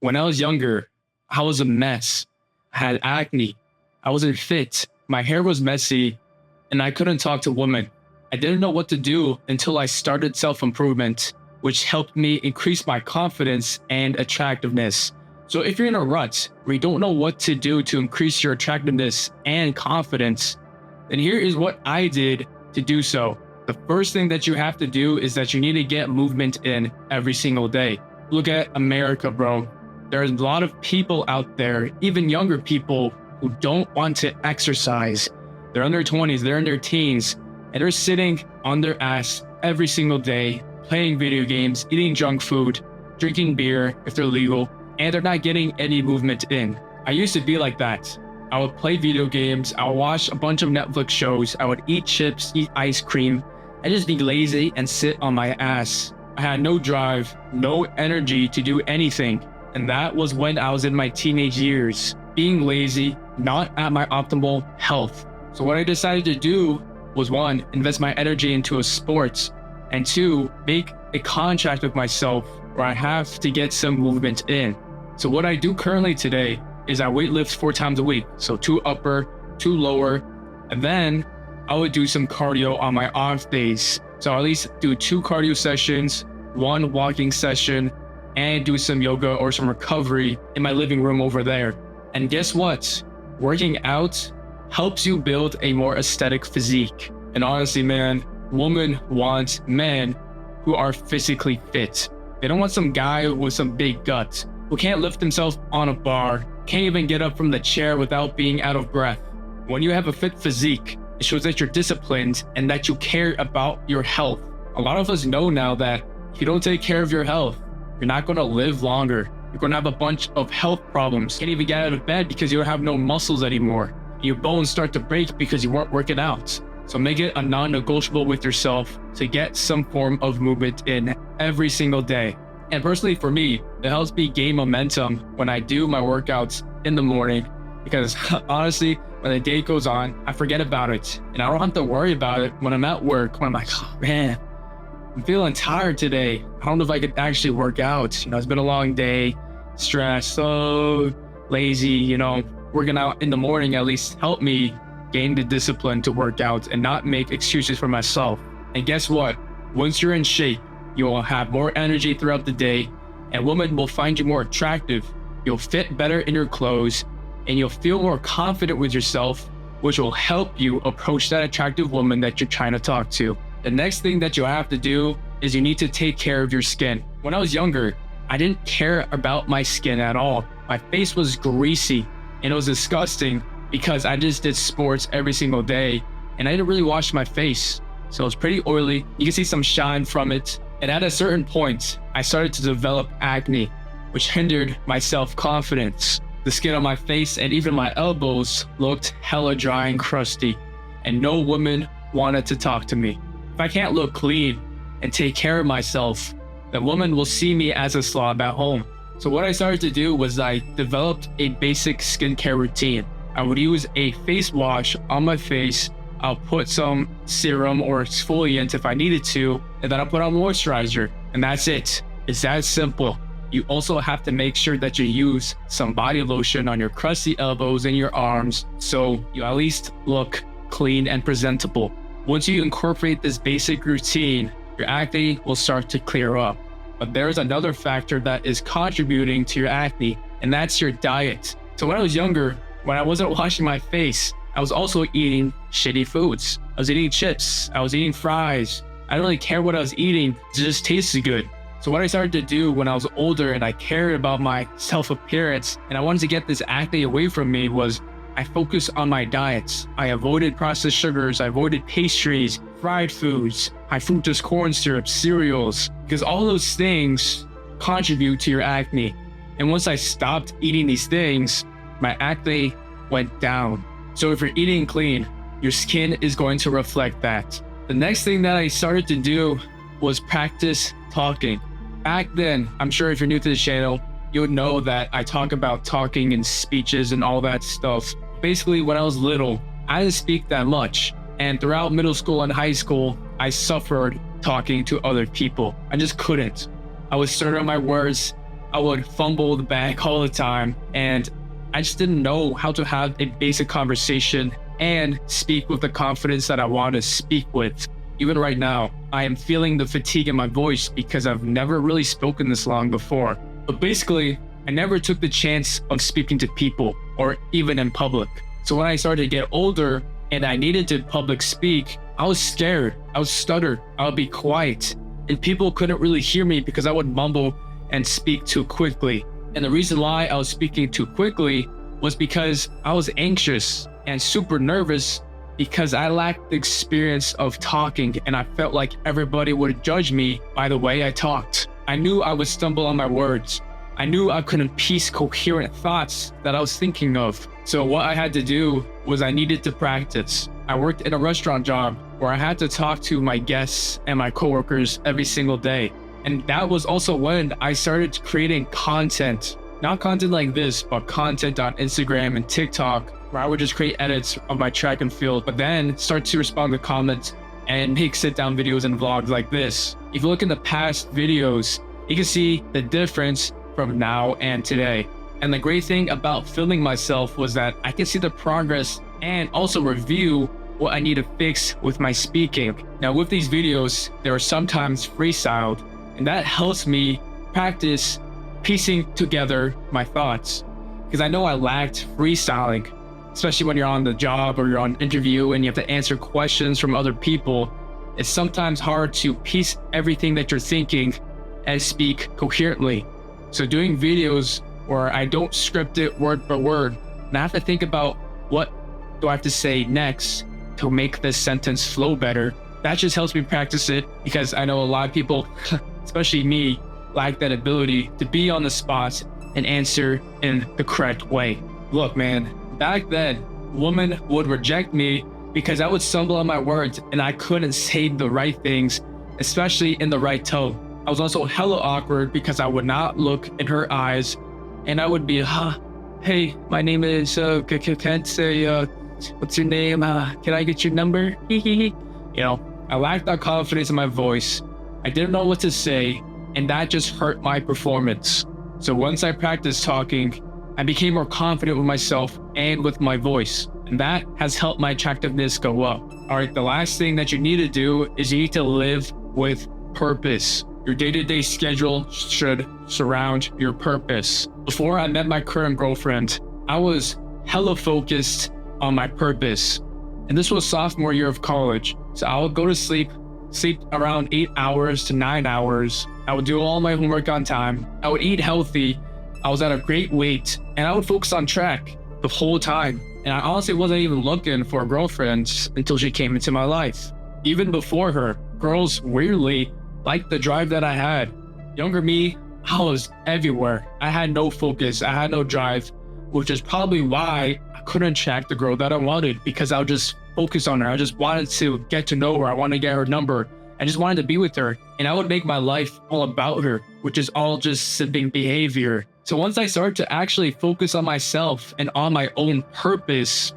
When I was younger, I was a mess. I had acne. I wasn't fit. My hair was messy, and I couldn't talk to women. I didn't know what to do until I started self-improvement, which helped me increase my confidence and attractiveness. So if you're in a rut where you don't know what to do to increase your attractiveness and confidence, then here is what I did to do so. The first thing that you have to do is that you need to get movement in every single day. Look at America, bro. There's a lot of people out there, even younger people, who don't want to exercise. They're in their 20s, they're in their teens, and they're sitting on their ass every single day, playing video games, eating junk food, drinking beer if they're legal, and they're not getting any movement in. I used to be like that. I would play video games, I would watch a bunch of Netflix shows, I would eat chips, eat ice cream, and just be lazy and sit on my ass. I had no drive, no energy to do anything. And that was when I was in my teenage years, being lazy, not at my optimal health. So what I decided to do was, one, invest my energy into a sport, and two, make a contract with myself where I have to get some movement in. So what I do currently today is I weightlift 4 times a week. So 2 upper, 2 lower, and then I would do some cardio on my off days. So I'll at least do 2 cardio sessions, 1 walking session, and do some yoga or some recovery in my living room over there. And guess what? Working out helps you build a more aesthetic physique. And honestly, man, women want men who are physically fit. They don't want some guy with some big guts who can't lift himself on a bar, can't even get up from the chair without being out of breath. When you have a fit physique, it shows that you're disciplined and that you care about your health. A lot of us know now that if you don't take care of your health, you're not going to live longer. You're going to have a bunch of health problems. You can't even get out of bed because you don't have no muscles anymore. Your bones start to break because you weren't working out. So make it a non-negotiable with yourself to get some form of movement in every single day. And personally for me, it helps me gain momentum when I do my workouts in the morning, because honestly, when the day goes on, I forget about it. And I don't have to worry about it when I'm at work, when I'm like, oh man, I'm feeling tired today. I don't know if I could actually work out. It's been a long day, stressed, so lazy, working out in the morning at least helped me gain the discipline to work out and not make excuses for myself. And guess what? Once you're in shape, you will have more energy throughout the day, and women will find you more attractive. You'll fit better in your clothes, and you'll feel more confident with yourself, which will help you approach that attractive woman that you're trying to talk to. The next thing that you have to do is you need to take care of your skin. When I was younger, I didn't care about my skin at all. My face was greasy and it was disgusting because I just did sports every single day and I didn't really wash my face. So it was pretty oily. You can see some shine from it. And at a certain point, I started to develop acne, which hindered my self-confidence. The skin on my face and even my elbows looked hella dry and crusty, and no woman wanted to talk to me. If I can't look clean and take care of myself, the woman will see me as a slob at home. So what I started to do was I developed a basic skincare routine. I would use a face wash on my face. I'll put some serum or exfoliant if I needed to, and then I'll put on moisturizer, and that's it. It's that simple. You also have to make sure that you use some body lotion on your crusty elbows and your arms so you at least look clean and presentable. Once you incorporate this basic routine, your acne will start to clear up. But there's another factor that is contributing to your acne, and that's your diet. So when I was younger, when I wasn't washing my face, I was also eating shitty foods. I was eating chips, I was eating fries. I didn't really care what I was eating, it just tasted good. So what I started to do when I was older and I cared about my self-appearance and I wanted to get this acne away from me was I focused on my diets. I avoided processed sugars, I avoided pastries, fried foods, high fructose corn syrup, cereals, because all those things contribute to your acne. And once I stopped eating these things, my acne went down. So if you're eating clean, your skin is going to reflect that. The next thing that I started to do was practice talking. Back then, I'm sure if you're new to the channel, you would know that I talk about talking and speeches and all that stuff. Basically, when I was little, I didn't speak that much. And throughout middle school and high school, I suffered talking to other people. I just couldn't. I would stutter my words I would fumble the bag all the time, and I just didn't know how to have a basic conversation and speak with the confidence that I want to speak with. Even right now, I am feeling the fatigue in my voice because I've never really spoken this long before. But basically, I never took the chance of speaking to people or even in public. So when I started to get older and I needed to public speak, I was scared. I would stutter. I would be quiet. And people couldn't really hear me because I would mumble and speak too quickly. And the reason why I was speaking too quickly was because I was anxious and super nervous because I lacked the experience of talking, and I felt like everybody would judge me by the way I talked. I knew I would stumble on my words. I knew I couldn't piece coherent thoughts that I was thinking of. So what I had to do was I needed to practice. I worked in a restaurant job where I had to talk to my guests and my coworkers every single day. And that was also when I started creating content. Not content like this, but content on Instagram and TikTok, where I would just create edits of my track and field, but then start to respond to comments and make sit-down videos and vlogs like this. If you look in the past videos, you can see the difference from now and today. And the great thing about filming myself was that I can see the progress and also review what I need to fix with my speaking. Now with these videos, they are sometimes freestyled, and that helps me practice piecing together my thoughts. Because I know I lacked freestyling, especially when you're on the job or you're on an interview and you have to answer questions from other people. It's sometimes hard to piece everything that you're thinking and speak coherently. So doing videos where I don't script it word for word, and I have to think about what do I have to say next to make this sentence flow better, that just helps me practice it, because I know a lot of people, especially me, lack that ability to be on the spot and answer in the correct way. Look, man, back then, women would reject me because I would stumble on my words and I couldn't say the right things, especially in the right tone. I was also hella awkward because I would not look in her eyes and I would be, hey, my name is Kensei, what's your name? Can I get your number? You know, I lacked that confidence in my voice. I didn't know what to say, and that just hurt my performance. So once I practiced talking, I became more confident with myself and with my voice, and that has helped my attractiveness go up. All right, the last thing that you need to do is you need to live with purpose. Your day-to-day schedule should surround your purpose. Before I met my current girlfriend, I was hella focused on my purpose. And this was sophomore year of college. So I would go to sleep around 8 hours to 9 hours. I would do all my homework on time. I would eat healthy. I was at a great weight, and I would focus on track the whole time. And I honestly wasn't even looking for a girlfriend until she came into my life. Even before her, girls weirdly liked the drive that I had. Younger me, I was everywhere. I had no focus. I had no drive, which is probably why I couldn't attract the girl that I wanted, because I would just focus on her. I just wanted to get to know her. I wanted to get her number. I just wanted to be with her, and I would make my life all about her, which is all just simping behavior. So once I started to actually focus on myself and on my own purpose,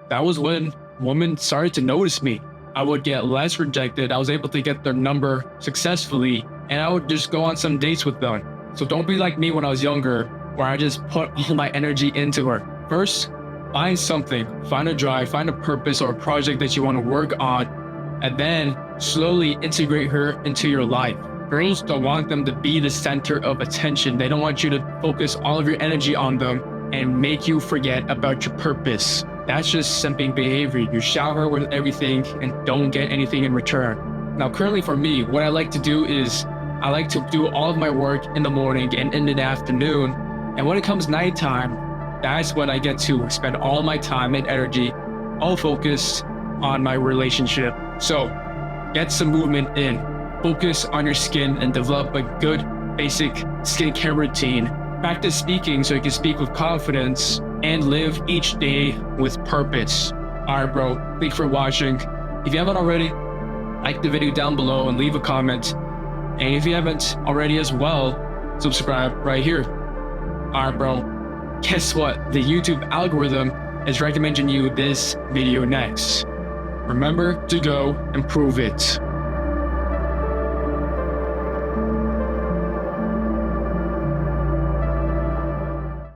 that was when women started to notice me. I would get less rejected. I was able to get their number successfully, and I would just go on some dates with them. So don't be like me when I was younger, where I just put all my energy into her. First, find something, find a drive, find a purpose or a project that you want to work on, and then slowly integrate her into your life. Girls don't want them to be the center of attention. They don't want you to focus all of your energy on them and make you forget about your purpose. That's just simping behavior. You shower with everything and don't get anything in return. Now, currently for me, what I like to do is I like to do all of my work in the morning and in the afternoon. And when it comes nighttime, that's when I get to spend all my time and energy all focused on my relationship. So get some movement in, focus on your skin and develop a good basic skincare routine. Practice speaking so you can speak with confidence and live each day with purpose. All right, bro, thanks for watching. If you haven't already, like the video down below and leave a comment. And if you haven't already as well, subscribe right here. All right, bro, guess what? The YouTube algorithm is recommending you this video next. Remember to go improve it.